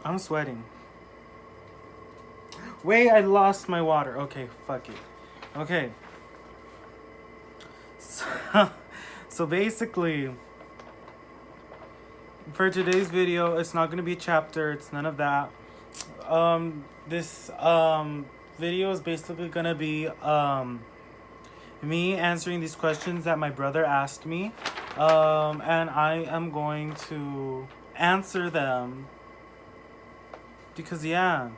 I'm sweating. Wait, I lost my water. Okay, fuck it. Okay. So, so basically, for today's video, it's not gonna be a chapter. It's none of that. This video is basically gonna be me answering these questions that my brother asked me, and I am going to answer them because yeah,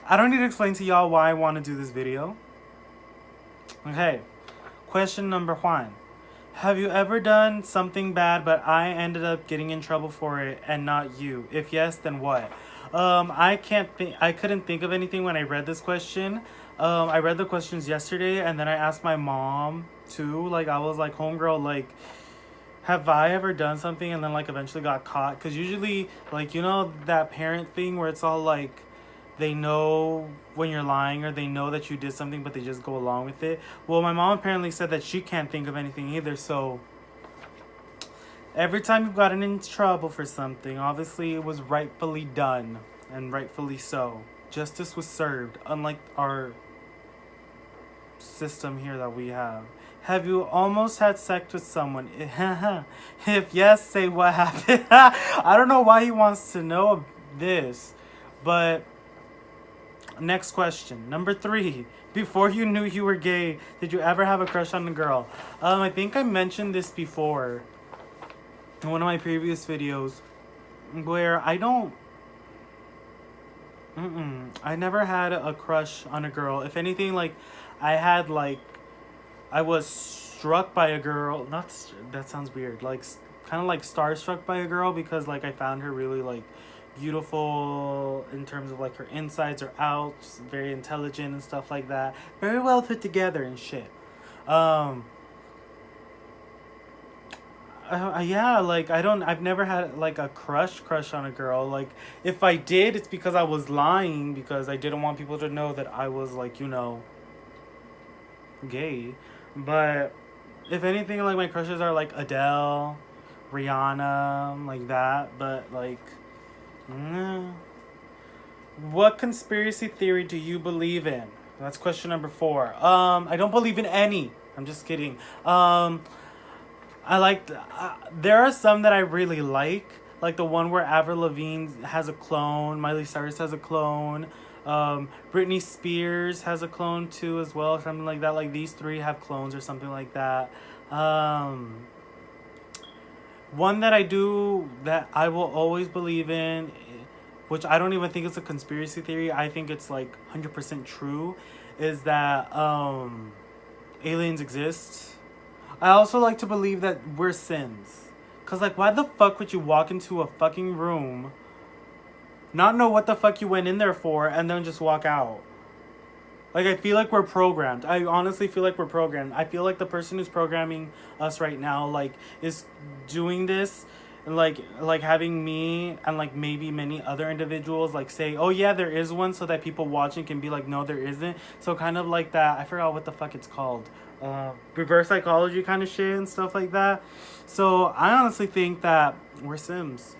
I don't need to explain to y'all why I want to do this video. Okay, question number 1. Have you ever done something bad but I ended up getting in trouble for it and not you? If yes, then what? I couldn't think of anything when I read this question. I read the questions yesterday and then I asked my mom too. Like I was like, homegirl, like have I ever done something and then like eventually got caught? Cuz usually like you know that parent thing where it's all like they know when you're lying or they know that you did something but they just go along with it. Well, my mom apparently said that she can't think of anything either, so every time you've gotten in trouble for something, obviously it was rightfully done and rightfully so. Justice was served, unlike our system here that we have. Have you almost had sex with someone? If yes, say what happened. I don't know why he wants to know this, but next question. Number 3. Before you knew you were gay, did you ever have a crush on a girl? I think I mentioned this before in one of my previous videos where I never had a crush on a girl. If anything, like I was struck by a girl. That sounds weird. Like kind of like starstruck by a girl because like I found her really like beautiful in terms of like her insides or outs, very intelligent and stuff like that. Very well put together and shit. Yeah, like I've never had like a crush on a girl. Like if I did, it's because I was lying because I didn't want people to know that I was like, gay. But if anything, like my crushes are like Adele, Rihanna, like that. But like, mm, what conspiracy theory do you believe in? That's question number 4. I don't believe in any. I'm just kidding. I like. There are some that I really like the one where Avril Lavigne has a clone, Miley Cyrus has a clone, Britney Spears has a clone too as well, something like that. Like these 3 have clones or something like that. One that I will always believe in, which I don't even think it's a conspiracy theory. I think it's like 100% true, is that aliens exist. I also like to believe that we're Sims. Cause like why the fuck would you walk into a fucking room, not know what the fuck you went in there for, and then just walk out? Like I feel like we're programmed. I honestly feel like we're programmed. I feel like the person who's programming us right now like is doing this and like having me and like maybe many other individuals like say, "Oh yeah, there is one," so that people watching can be like, "No, there isn't." So kind of like that. I forgot what the fuck it's called. Reverse psychology kind of shit and stuff like that. So I honestly think that we're Sims.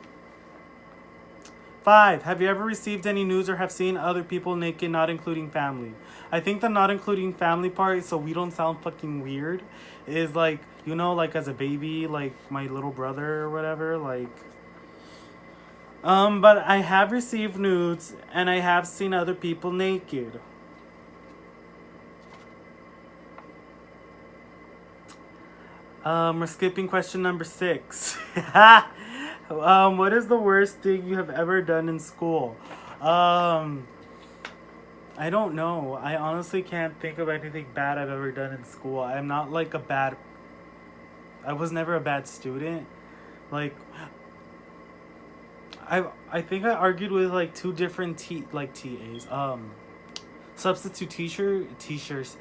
5. Have you ever received any news or have seen other people naked, not including family? I think the not including family part, so we don't sound fucking weird, is like, like as a baby, like my little brother or whatever, like. But I have received nudes and I have seen other people naked. We're skipping question number 6. What is the worst thing you have ever done in school? I don't know. I honestly can't think of anything bad I've ever done in school. I'm not like I was never a bad student. Like, I think I argued with like 2 different TAs. Substitute teachers.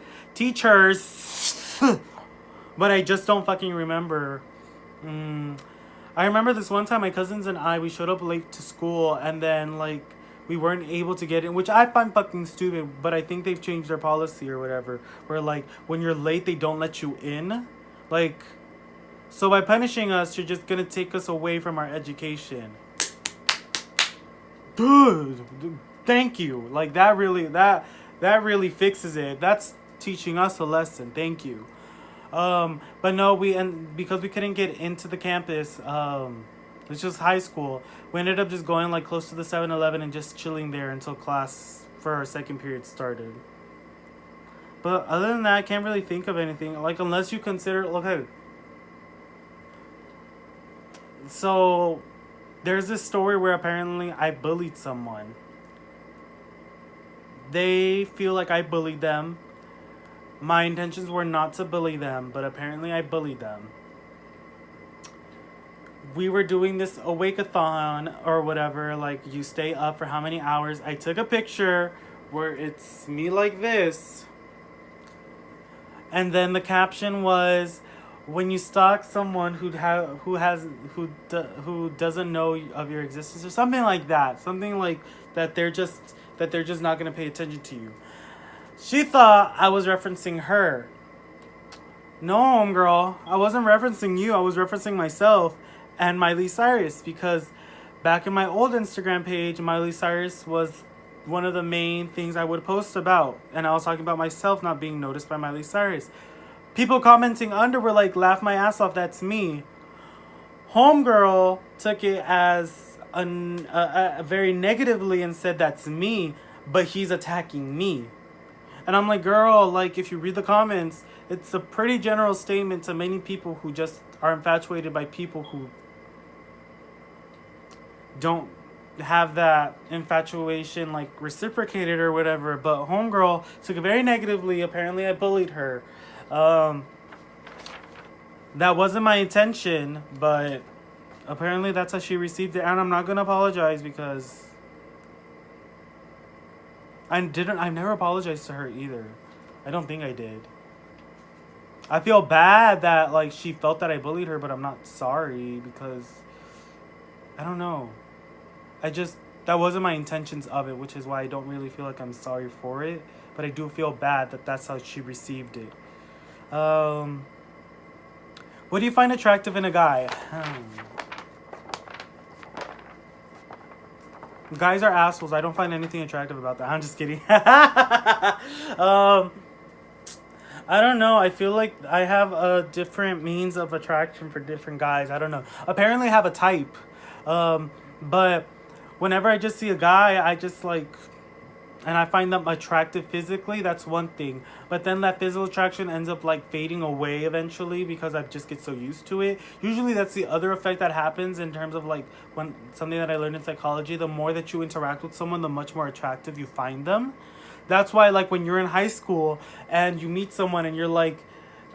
But I just don't fucking remember. I remember this one time my cousins and we showed up late to school and then like we weren't able to get in, which I find fucking stupid, but I think they've changed their policy or whatever, where like when you're late they don't let you in. Like, so by punishing us, you're just gonna take us away from our education. dude, thank you. Like that really fixes it. That's teaching us a lesson. Thank you. But no, because we couldn't get into the campus, it's just high school. We ended up just going like close to the 7-Eleven and just chilling there until class for our second period started. But other than that, I can't really think of anything. Like, unless you consider, okay. So, there's this story where apparently I bullied someone. They feel like I bullied them. My intentions were not to bully them, but apparently I bullied them. We were doing this awake-a-thon or whatever, like you stay up for how many hours. I took a picture where it's me like this. And then the caption was, when you stalk someone who doesn't know of your existence, or something like that. Something like that they're just not going to pay attention to you. She thought I was referencing her. No, homegirl, I wasn't referencing you. I was referencing myself and Miley Cyrus, because back in my old Instagram page, Miley Cyrus was one of the main things I would post about. And I was talking about myself not being noticed by Miley Cyrus. People commenting under were like, laugh my ass off, that's me. Homegirl took it as very negatively and said that's me, but he's attacking me. And I'm like, girl, like, if you read the comments, it's a pretty general statement to many people who just are infatuated by people who don't have that infatuation like reciprocated or whatever. But homegirl took it very negatively. Apparently I bullied her. That wasn't my intention, but apparently that's how she received it. And I'm not gonna apologize, because I've never apologized to her either. I don't think I did. I feel bad that like she felt that I bullied her, but I'm not sorry, because I don't know. That wasn't my intentions of it, which is why I don't really feel like I'm sorry for it. But I do feel bad that that's how she received it. What do you find attractive in a guy? Guys are assholes. I don't find anything attractive about that. I'm just kidding. I don't know. I feel like I have a different means of attraction for different guys. I don't know. Apparently I have a type. But whenever I just see a guy, I just like, and I find them attractive physically, that's one thing. But then that physical attraction ends up like fading away eventually, because I just get so used to it. Usually that's the other effect that happens in terms of like when something that I learned in psychology, the more that you interact with someone, the much more attractive you find them. That's why like when you're in high school and you meet someone and you're like,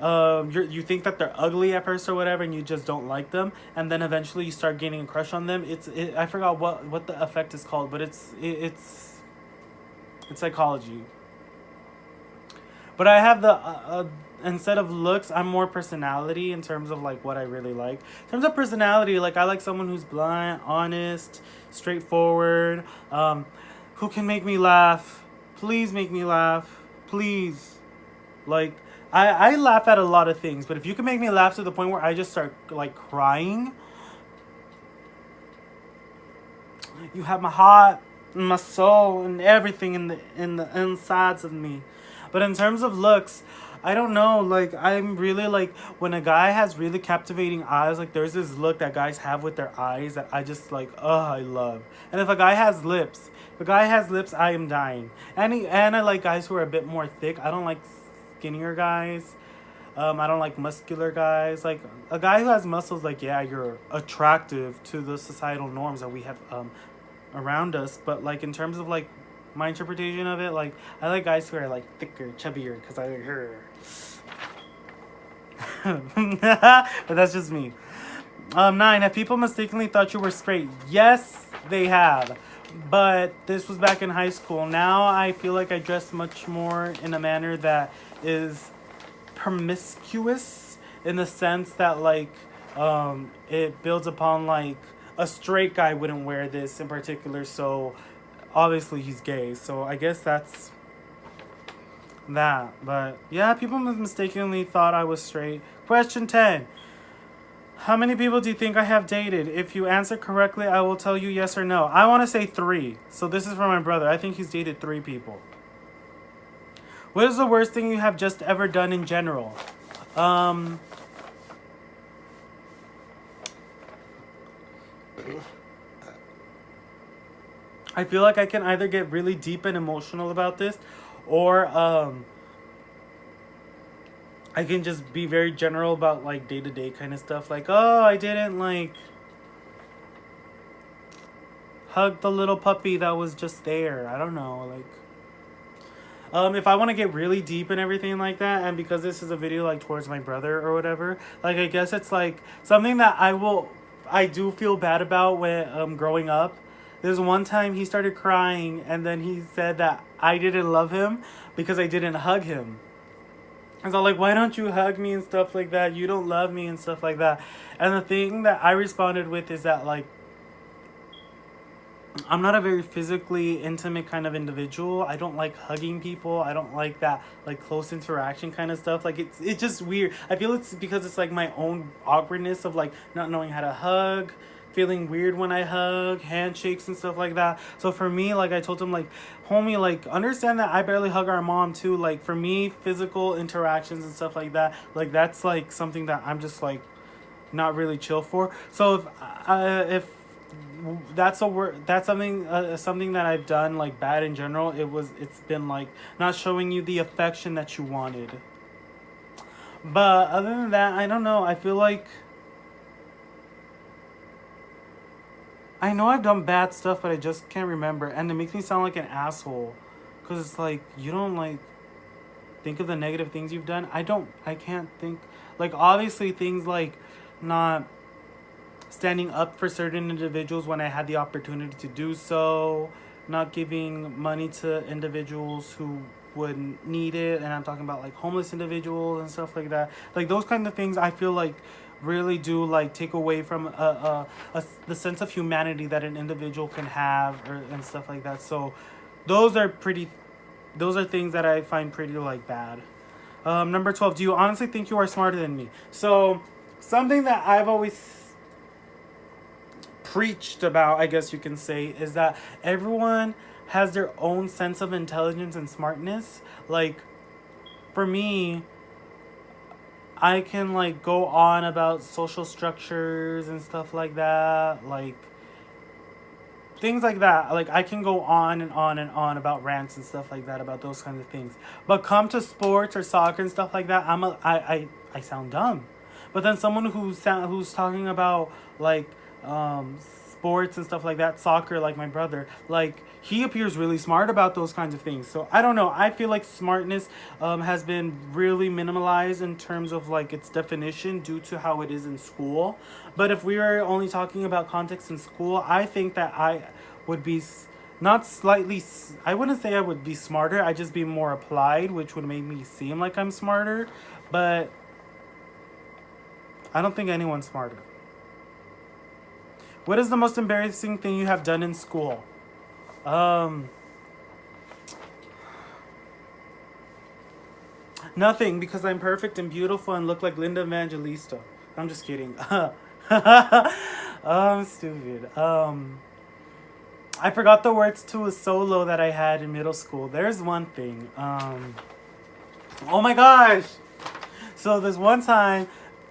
you think that they're ugly at first or whatever, and you just don't like them, and then eventually you start gaining a crush on them. I forgot what the effect is called, but it's psychology. But I have the instead of looks, I'm more personality in terms of like what I really like. In terms of personality, like I like someone who's blunt, honest, straightforward, who can make me laugh. Please make me laugh. Please. Like, I laugh at a lot of things, but if you can make me laugh to the point where I just start like crying, you have my heart, my soul, and everything in the insides of me. But in terms of looks, I don't know, like I'm really like, when a guy has really captivating eyes, like there's this look that guys have with their eyes that I just like, I love. And if a guy has lips, I am dying. And I like guys who are a bit more thick. I don't like skinnier guys. I don't like muscular guys. Like a guy who has muscles, like, yeah, you're attractive to the societal norms that we have around us. But like in terms of like my interpretation of it, like I like guys who are like thicker, chubbier, because I like her. But that's just me. 9, have people mistakenly thought you were straight? Yes, they have. But this was back in high school. Now I feel like I dress much more in a manner that is promiscuous, in the sense that like it builds upon like a straight guy wouldn't wear this in particular, so obviously he's gay. So I guess that's that. But yeah, people mistakenly thought I was straight. Question 10. How many people do you think I have dated? If you answer correctly, I will tell you yes or no. I want to say 3. So this is for my brother. I think he's dated 3 people. What is the worst thing you have just ever done in general? I feel like I can either get really deep and emotional about this, or I can just be very general about like day to day kind of stuff. Like, oh, I didn't like hug the little puppy that was just there. I don't know, like. If I want to get really deep and everything like that, and because this is a video like towards my brother or whatever, like I guess it's like something that I do feel bad about when growing up. There's one time he started crying, and then he said that I didn't love him because I didn't hug him. And so like, why don't you hug me and stuff like that? You don't love me and stuff like that. And the thing that I responded with is that like, I'm not a very physically intimate kind of individual. I don't like hugging people. I don't like that like close interaction kind of stuff. Like it's just weird. I feel it's because it's like my own awkwardness of like not knowing how to hug, feeling weird when I hug, handshakes and stuff like that. So for me, like I told him like, homie, like understand that I barely hug our mom too. Like for me, physical interactions and stuff like that, like that's like something that I'm just like not really chill for. So if that's something something that I've done like bad in general, it's been like not showing you the affection that you wanted. But other than that, I don't know. I feel like I know I've done bad stuff, but I just can't remember, and it makes me sound like an asshole because it's like you don't like think of the negative things you've done. I can't think, like obviously things like not standing up for certain individuals when I had the opportunity to do so, not giving money to individuals who would need it, and I'm talking about like homeless individuals and stuff like that. Like those kind of things I feel like really do like take away from the sense of humanity that an individual can have and stuff like that. So those are things that I find pretty like bad. Number 12, do you honestly think you are smarter than me? So something that I've always preached about, I guess you can say, is that everyone has their own sense of intelligence and smartness. Like for me, I can like go on about social structures and stuff like that, like things like that. Like I can go on and on and on about rants and stuff like that, about those kinds of things. But come to sports or soccer and stuff like that, I sound dumb. But then someone who's talking about like sports and stuff like that, soccer, like my brother, like he appears really smart about those kinds of things. So I don't know. I feel like smartness has been really minimalized in terms of like its definition due to how it is in school. But if we were only talking about context in school, I think that I would be not slightly, I wouldn't say I would be smarter. I'd just be more applied, which would make me seem like I'm smarter. But I don't think anyone's smarter. What is the most embarrassing thing you have done in school? Nothing, because I'm perfect and beautiful and look like Linda Evangelista. I'm just kidding. I'm stupid. I forgot the words to a solo that I had in middle school. There's one thing. Oh my gosh. So there's one time,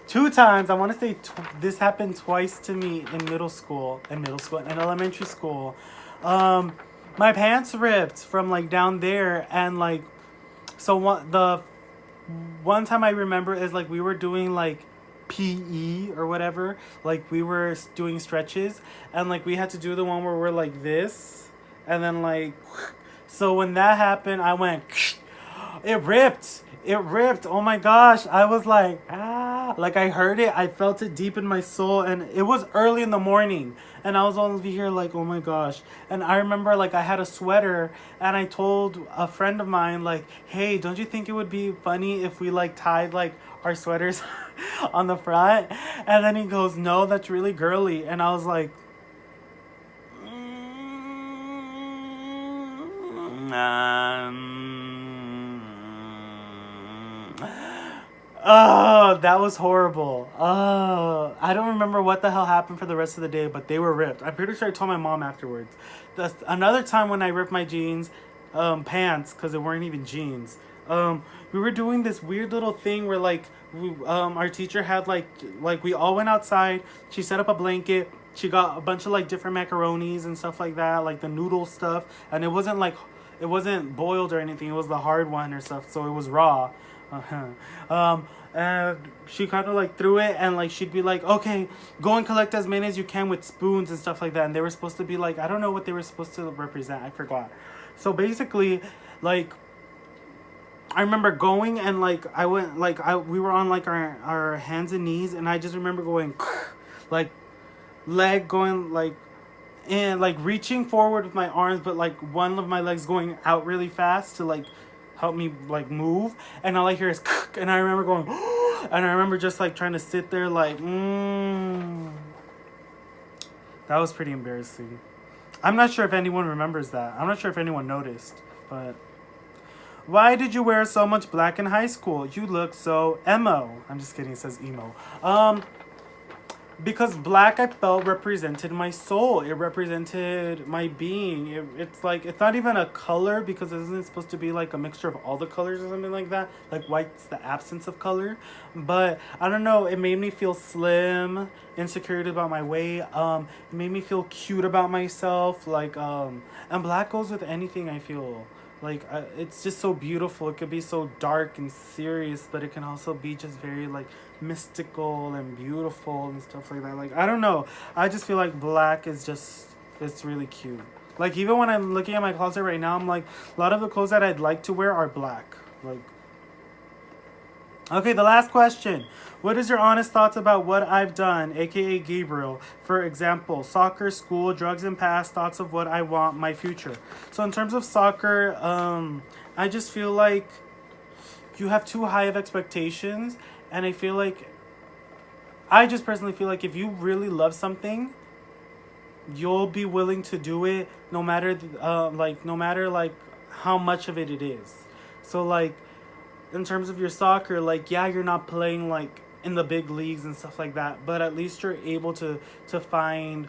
2 times, I want to say this happened twice to me in in elementary school. My pants ripped from like down there, and like, so the one time I remember is like we were doing like PE or whatever, like we were doing stretches, and like we had to do the one where we're like this, and then like, so when that happened, I went, it ripped. It ripped. Oh my gosh. I was like, ah. Like I heard it. I felt it deep in my soul. And it was early in the morning. And I was over here like, oh my gosh. And I remember like I had a sweater. And I told a friend of mine like, hey, don't you think it would be funny if we like tied like our sweaters on the front? And then he goes, no, that's really girly. And I was like, Oh, that was horrible. Oh, I don't remember what the hell happened for the rest of the day, but they were ripped. I'm pretty sure I told my mom afterwards. Another time when I ripped my jeans, pants, because they weren't even jeans. We were doing this weird little thing where our teacher had we all went outside. She set up a blanket. She got a bunch of like different macaronis and stuff like that, like the noodle stuff, and it wasn't boiled or anything. It was the hard one or stuff, so it was raw. And she kind of like threw it, and like she'd be like, okay, go and collect as many as you can with spoons and stuff like that. And they were supposed to be like, I don't know what they were supposed to represent. I forgot. So basically, like, I remember going and like I went like I we were on like our hands and knees, and I just remember going like leg going like and like reaching forward with my arms, but like one of my legs going out really fast to like help me like move, and all I hear is and I remember going and I remember just like trying to sit there like that was pretty embarrassing. I'm not sure if anyone remembers that. I'm not sure if anyone noticed, but why did you wear so much black in high school? You look so emo. I'm just kidding, it says emo. Because black, I felt, represented my soul. It represented my being. It's like, it's not even a color, because it isn't supposed to be like a mixture of all the colors or something like that. Like white's the absence of color. But I don't know, it made me feel slim, insecure about my weight. It made me feel cute about myself. And black goes with anything, I feel. It's just so beautiful. It could be so dark and serious, but it can also be just very like mystical and beautiful and stuff like that. Like, I don't know, I just feel like black is just, it's really cute. Like, even when I'm looking at my closet right now, I'm like, a lot of the clothes that I'd like to wear are black. Like, okay, the last question. What is your honest thoughts about what I've done, aka Gabriel? For example, soccer, school, drugs and past, thoughts of what I want, my future. So in terms of soccer, I just feel like you have too high of expectations, and I just personally feel like if you really love something, you'll be willing to do it no matter how much of it is. So like in terms of your soccer, like, yeah, you're not playing like in the big leagues and stuff like that, but at least you're able to find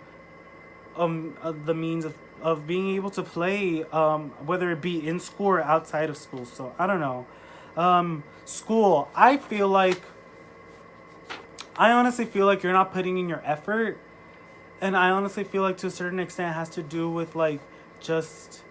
the means of being able to play, whether it be in school or outside of school. So I don't know. School, I honestly feel like you're not putting in your effort, and I honestly feel like to a certain extent it has to do with like just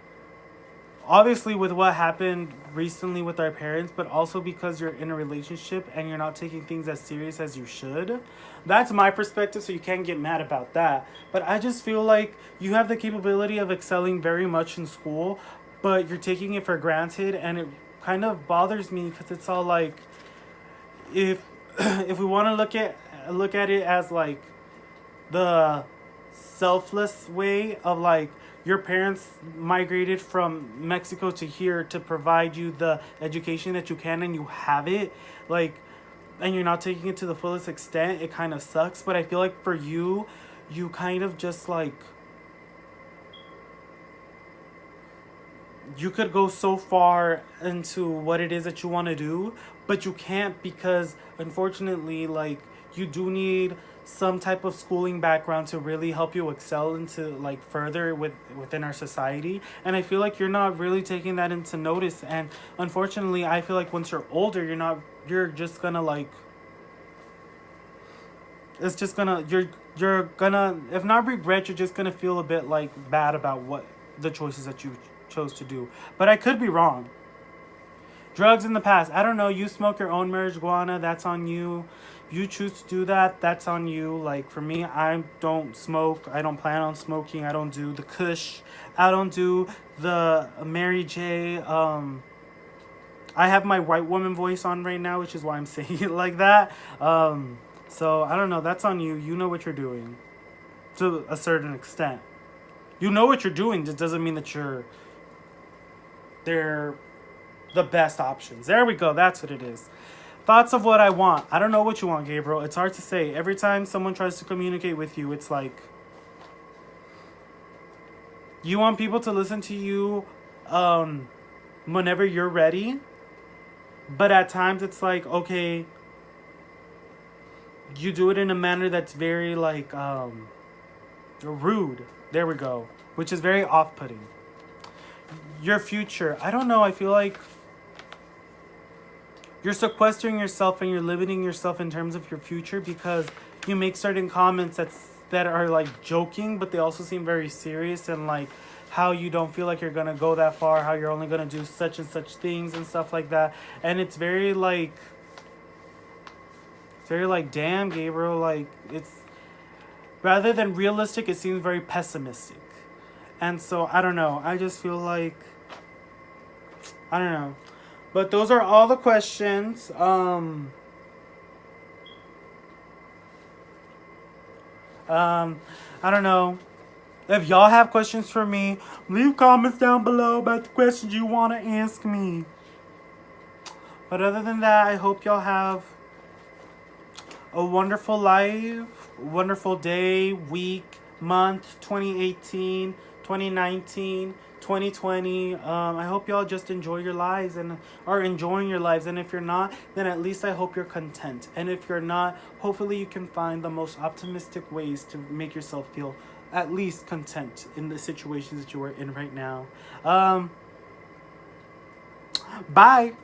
obviously with what happened recently with our parents, but also because you're in a relationship and you're not taking things as serious as you should. That's my perspective, so you can't get mad about that. But I just feel like you have the capability of excelling very much in school, but you're taking it for granted, and it kind of bothers me because it's all like, if if we want to look at it as like the selfless way of like, your parents migrated from Mexico to here to provide you the education that you can, and you have it, like, and you're not taking it to the fullest extent, it kind of sucks. But I feel like for you, you kind of just like, you could go so far into what it is that you want to do, but you can't, because unfortunately, like, you do need some type of schooling background to really help you excel into like further within our society. And I feel like you're not really taking that into notice, and unfortunately I feel like once you're older, you're just gonna like, it's just gonna, you're gonna, if not regret, you're just gonna feel a bit like bad about what the choices that you chose to do. But I could be wrong. Drugs in the past, I don't know, you smoke your own marijuana, that's on you. You choose to do that, that's on you. Like, for me, I don't smoke, I don't plan on smoking, I don't do the Kush, I don't do the Mary J. I have my white woman voice on right now, which is why I'm saying it like that. So I don't know, that's on you. You know what you're doing to a certain extent. You know what you're doing, just doesn't mean that they're the best options. There we go, that's what it is. Thoughts of what I want. I don't know what you want, Gabriel. It's hard to say. Every time someone tries to communicate with you, it's like, you want people to listen to you whenever you're ready. But at times it's like, okay, you do it in a manner that's very like rude. There we go. Which is very off-putting. Your future. I don't know. I feel like you're sequestering yourself and you're limiting yourself in terms of your future because you make certain comments that are like joking, but they also seem very serious, and like how you don't feel like you're gonna go that far, how you're only gonna do such and such things and stuff like that. And it's very like damn, Gabriel, like it's rather than realistic, it seems very pessimistic. And so I don't know. I just feel like I don't know. But those are all the questions. I don't know. If y'all have questions for me, leave comments down below about the questions you want to ask me. But other than that, I hope y'all have a wonderful life, wonderful day, week, month, 2018, 2019, 2020. I hope y'all just enjoy your lives and are enjoying your lives. And if you're not, then at least I hope you're content. And if you're not, hopefully you can find the most optimistic ways to make yourself feel at least content in the situations that you are in right now. Bye.